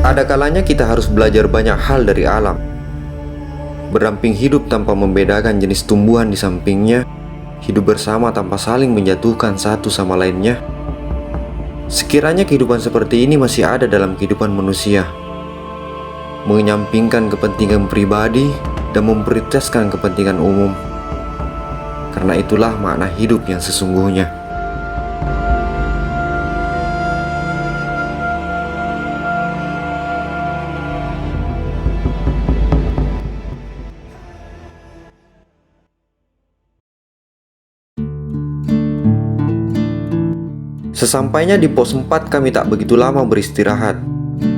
Ada kalanya kita harus belajar banyak hal dari alam. Berdamping hidup tanpa membedakan jenis tumbuhan di sampingnya, hidup bersama tanpa saling menjatuhkan satu sama lainnya. Sekiranya kehidupan seperti ini masih ada dalam kehidupan manusia, menyampingkan kepentingan pribadi dan memprioritaskan kepentingan umum. Karena itulah makna hidup yang sesungguhnya. Sesampainya di pos 4, kami tak begitu lama beristirahat.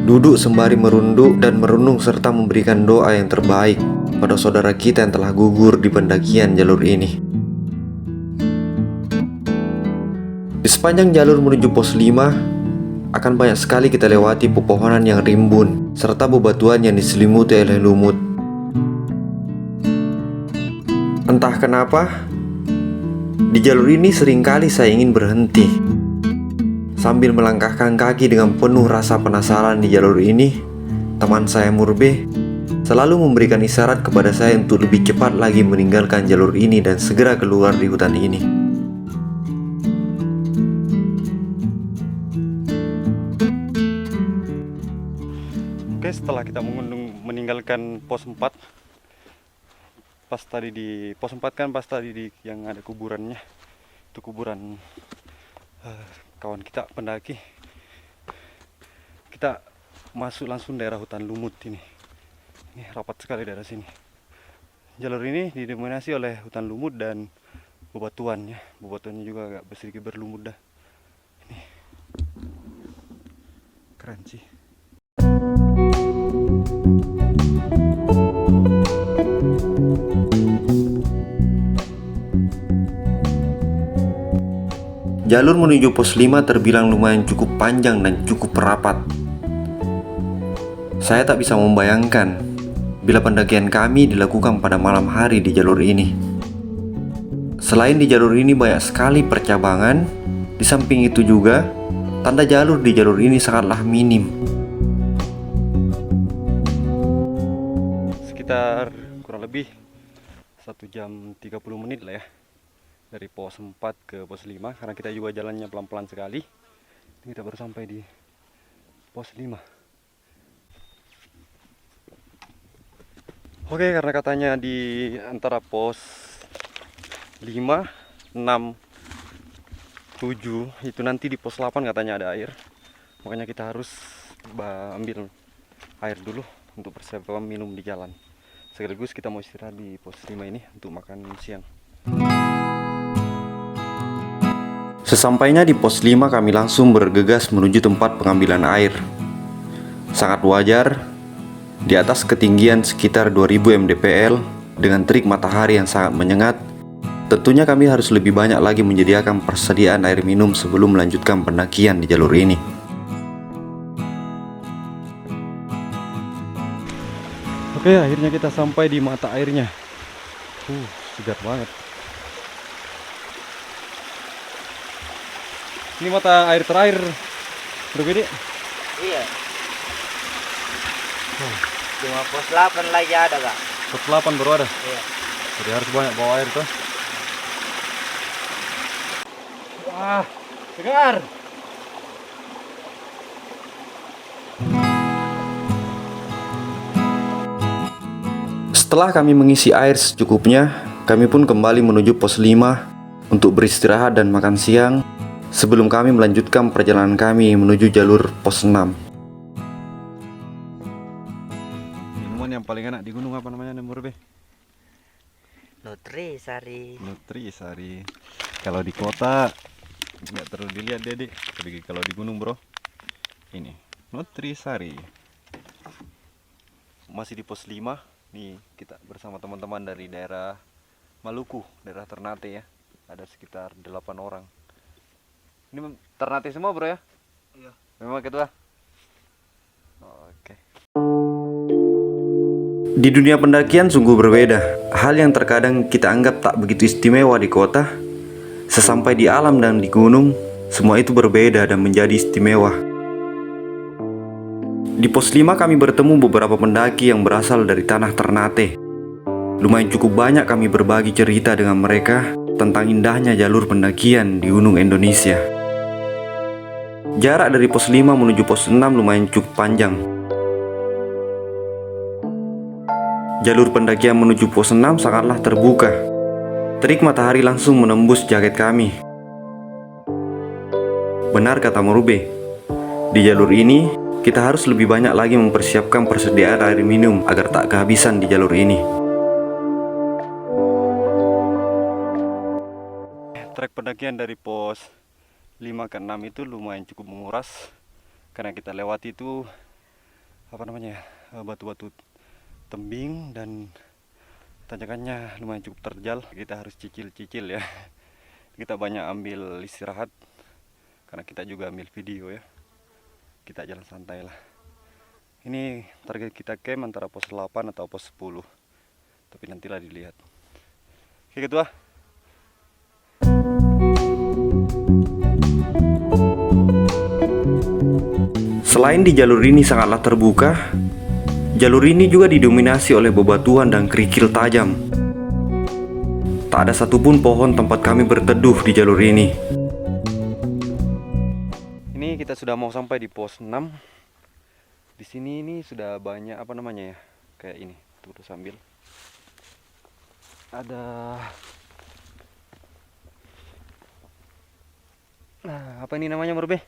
Duduk sembari merunduk dan merenung serta memberikan doa yang terbaik pada saudara kita yang telah gugur di pendakian jalur ini. Di sepanjang jalur menuju pos 5, akan banyak sekali kita lewati pepohonan yang rimbun serta bebatuan yang diselimuti oleh lumut. Entah kenapa, di jalur ini seringkali saya ingin berhenti. Sambil melangkahkan kaki dengan penuh rasa penasaran di jalur ini, teman saya Murbe selalu memberikan isyarat kepada saya untuk lebih cepat lagi meninggalkan jalur ini dan segera keluar di hutan ini. Oke, setelah kita meninggalkan pos 4, pas tadi di pos 4 kan pas tadi di yang ada kuburannya, itu kuburan kawan kita pendaki. Kita masuk langsung daerah hutan lumut ini. Ini rapat sekali daerah sini. Jalur ini didominasi oleh hutan lumut dan bebatuannya. Bebatuannya juga agak sedikit berlumut dah. Ini keren sih. Jalur menuju pos 5 terbilang lumayan cukup panjang dan cukup rapat. Saya tak bisa membayangkan bila pendakian kami dilakukan pada malam hari di jalur ini. Selain di jalur ini banyak sekali percabangan, di samping itu juga tanda jalur di jalur ini sangatlah minim. Sekitar kurang lebih 1 jam 30 menit lah ya, dari pos 4 ke pos 5, karena kita juga jalannya pelan-pelan sekali. Kita baru sampai di pos 5. Oke, karena katanya di antara pos 5, 6, 7 itu nanti di pos 8 katanya ada air. Makanya kita harus ambil air dulu untuk persiapan minum di jalan. Sekaligus kita mau istirahat di pos 5 ini untuk makan siang. Sesampainya di pos 5, kami langsung bergegas menuju tempat pengambilan air. Sangat wajar, di atas ketinggian sekitar 2000 mdpl dengan terik matahari yang sangat menyengat, tentunya kami harus lebih banyak lagi menyediakan persediaan air minum sebelum melanjutkan pendakian di jalur ini. Oke, akhirnya kita sampai di mata airnya. Segar banget. Ini mata air terakhir, berbeda. Iya. Cuma pos 8 lagi ada, Kak. Pos 8 baru ada. Iya. Jadi harus banyak bawa air tuh. Wah, segar. Setelah kami mengisi air secukupnya, kami pun kembali menuju pos 5 untuk beristirahat dan makan siang sebelum kami melanjutkan perjalanan kami menuju jalur pos 6. Minuman yang paling enak di gunung apa namanya, Murbe? Nutrisari. Nutrisari. Kalau di kota nggak terlalu dilihat Dede, tapi kalau di gunung bro, ini Nutrisari. Masih di pos 5 nih, kita bersama teman-teman dari daerah Maluku, daerah Ternate ya. Ada sekitar 8 orang. Ini Ternate semua bro ya? Iya. Memang gitu lah. Oke. Di dunia pendakian sungguh berbeda. Hal yang terkadang kita anggap tak begitu istimewa di kota, sesampai di alam dan di gunung, semua itu berbeda dan menjadi istimewa. Di pos 5 kami bertemu beberapa pendaki yang berasal dari tanah Ternate. Lumayan cukup banyak kami berbagi cerita dengan mereka tentang indahnya jalur pendakian di gunung Indonesia. Jarak dari pos 5 menuju pos 6 lumayan cukup panjang. Jalur pendakian menuju pos 6 sangatlah terbuka. Terik matahari langsung menembus jaket kami. Benar kata Murube, di jalur ini kita harus lebih banyak lagi mempersiapkan persediaan air minum agar tak kehabisan di jalur ini. Trek pendakian dari pos 5 ke 6 itu lumayan cukup menguras karena kita lewati itu batu-batu tembing dan tanjakannya lumayan cukup terjal. Kita harus cicil-cicil ya. Kita banyak ambil istirahat karena kita juga ambil video ya. Kita jalan santai lah. Ini target kita camp antara pos 8 atau pos 10. Tapi nantilah dilihat. Oke ketua. Selain di jalur ini sangatlah terbuka, jalur ini juga didominasi oleh bebatuan dan kerikil tajam. Tak ada satupun pohon tempat kami berteduh di jalur ini. Ini kita sudah mau sampai di pos 6. Di sini ini sudah banyak kayak ini. Tuh sambil ada apa ini namanya Murbe?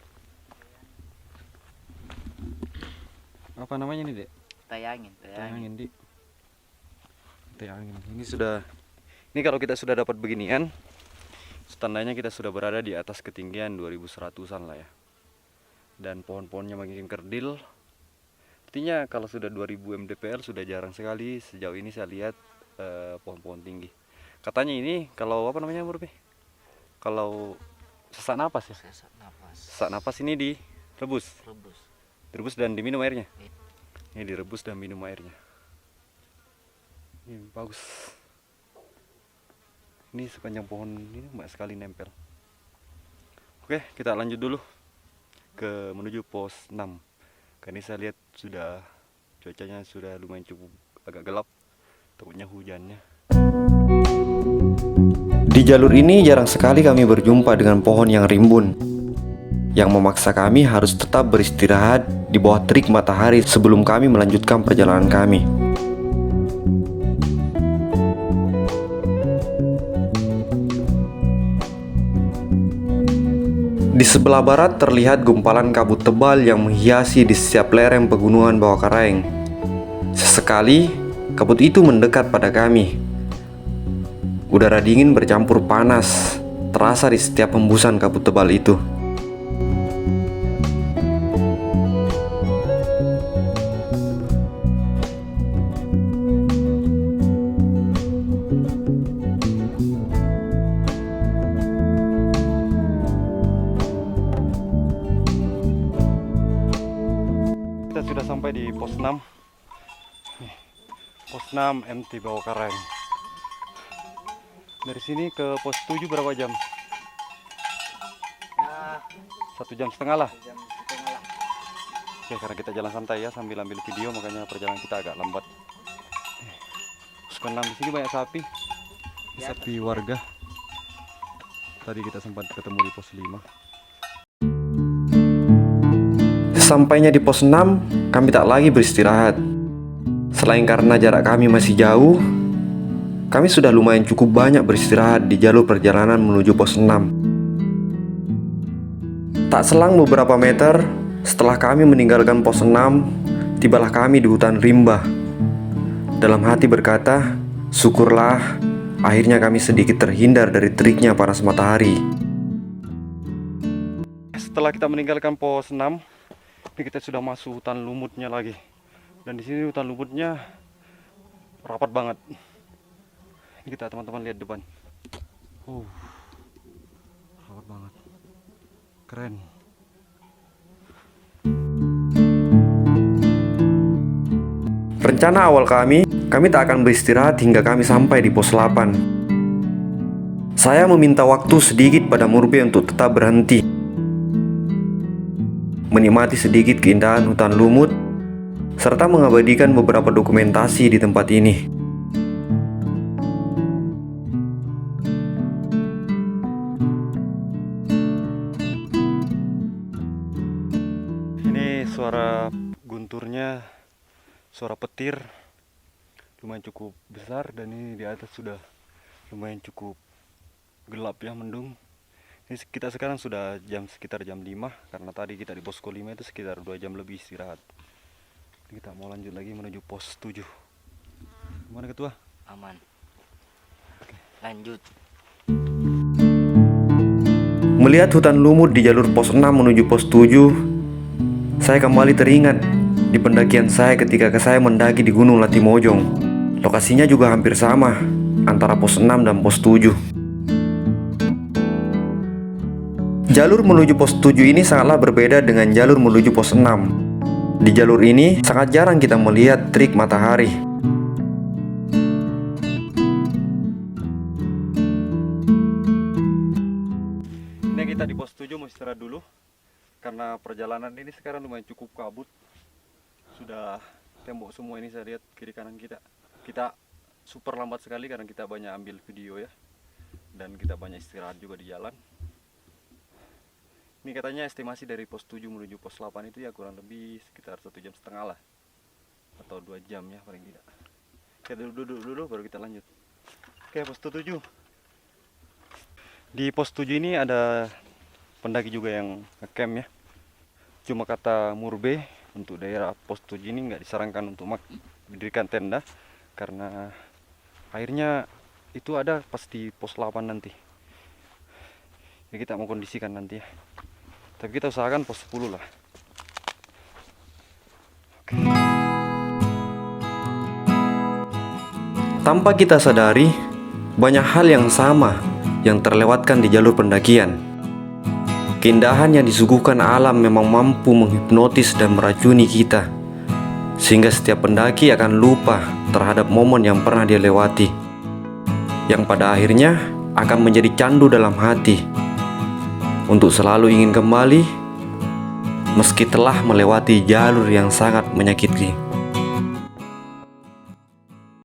Apa namanya ini, Dek? Tayangin. Tayangin, Dik. Tayangin. Ini kalau kita sudah dapat beginian, tandanya kita sudah berada di atas ketinggian 2100-an lah ya. Dan pohon-pohonnya makin kerdil. Artinya kalau sudah 2000 mdpl sudah jarang sekali sejauh ini saya lihat pohon-pohon tinggi. Katanya ini kalau Murbe? Kalau sesak napas ya? Sesak napas ini direbus. Direbus dan diminum airnya. Ini direbus dan minum airnya. Ini bagus. Ini sepanjang pohon ini banyak sekali nempel. Oke, kita lanjut dulu ke menuju pos 6. Karena ini saya lihat cuacanya sudah lumayan cukup agak gelap. Takutnya hujannya. Di jalur ini jarang sekali kami berjumpa dengan pohon yang rimbun, yang memaksa kami harus tetap beristirahat di bawah terik matahari sebelum kami melanjutkan perjalanan kami. Di sebelah barat terlihat gumpalan kabut tebal yang menghiasi di setiap lereng pegunungan Bawah Karaeng. Sesekali, kabut itu mendekat pada kami. Udara dingin bercampur panas terasa di setiap hembusan kabut tebal itu. Kita sudah sampai di pos 6. Pos 6 MT Bawah Karaeng. Dari sini ke pos 7 berapa jam? 1,5 jam lah. Oke, karena kita jalan santai ya sambil ambil video, makanya perjalanan kita agak lambat. Pos 6 di sini banyak sapi. Sapi warga. Tadi kita sempat ketemu di pos 5. Sampainya di pos 6, kami tak lagi beristirahat. Selain karena jarak kami masih jauh, kami sudah lumayan cukup banyak beristirahat di jalur perjalanan menuju pos 6. Tak selang beberapa meter setelah kami meninggalkan pos 6, tibalah kami di hutan rimba. Dalam hati berkata, syukurlah akhirnya kami sedikit terhindar dari teriknya panas matahari. Setelah kita meninggalkan pos 6, ini kita sudah masuk hutan lumutnya lagi. Dan di sini hutan lumutnya rapat banget. Ini kita teman-teman lihat depan. Rapat banget. Keren. Rencana awal kami tak akan beristirahat hingga kami sampai di pos 8. Saya meminta waktu sedikit pada Murbe untuk tetap berhenti, menikmati sedikit keindahan hutan lumut serta mengabadikan beberapa dokumentasi di tempat ini. Ini suara gunturnya, suara petir lumayan cukup besar, dan ini di atas sudah lumayan cukup gelap ya, mendung. Ini kita sekarang sudah sekitar jam 5, karena tadi kita di posko 5 itu sekitar 2 jam lebih istirahat. Kita mau lanjut lagi menuju pos 7. Gimana ketua? Aman. Lanjut. Melihat hutan lumut di jalur pos 6 menuju pos 7, saya kembali teringat di pendakian saya ketika saya mendaki di Gunung Latimojong. Lokasinya juga hampir sama antara pos 6 dan pos 7. Jalur menuju pos 7 ini sangatlah berbeda dengan jalur menuju pos 6. Di jalur ini sangat jarang kita melihat terik matahari. Ini kita di pos 7 mau istirahat dulu, karena perjalanan ini sekarang lumayan cukup kabut. Sudah tembok semua ini, saya lihat kiri kanan kita. Kita super lambat sekali karena kita banyak ambil video ya, dan kita banyak istirahat juga di jalan. Ini katanya estimasi dari pos 7 menuju pos 8 itu ya kurang lebih sekitar 1,5 jam lah, atau 2 jam ya paling tidak. Kita duduk dulu baru kita lanjut. Oke, pos 7. Di pos 7 ini ada pendaki juga yang ngecamp ya. Cuma kata Murbe, untuk daerah pos 7 ini nggak disarankan untuk mendirikan tenda, karena airnya itu ada pas di pos 8 nanti. Ya kita mau kondisikan nanti ya. Tapi kita usahakan pos 10 lah. Tanpa kita sadari, banyak hal yang sama yang terlewatkan di jalur pendakian. Keindahan yang disuguhkan alam memang mampu menghipnotis dan meracuni kita, sehingga setiap pendaki akan lupa terhadap momen yang pernah dia lewati, yang pada akhirnya akan menjadi candu dalam hati untuk selalu ingin kembali meski telah melewati jalur yang sangat menyakiti.